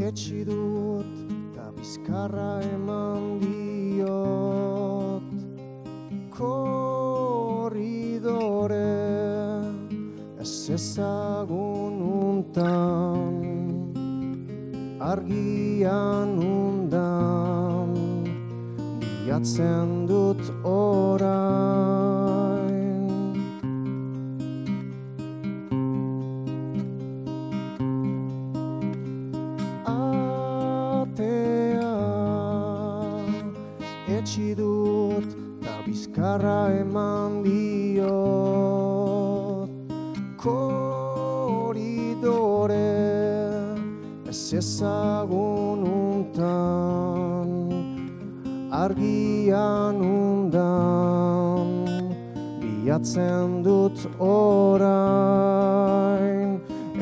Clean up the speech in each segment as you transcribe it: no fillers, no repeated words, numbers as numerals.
etxi dut, ta bizkarra eman diot. Korridore ez ezagun untan, argian undan, bilatzen dut orain. Atea etxi dut, ta bizkarra eman diot. Korridore ez ezagun untan, argian undan, bilatzen dut orain.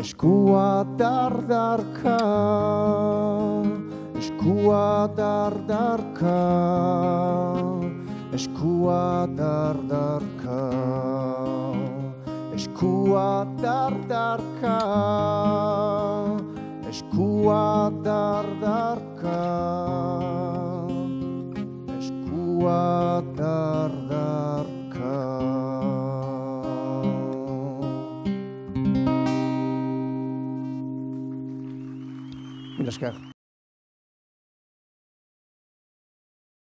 Eskua dardarka, eskua dardarka, eskua dardarka, eskua dardarka, eskua dardarka, eskua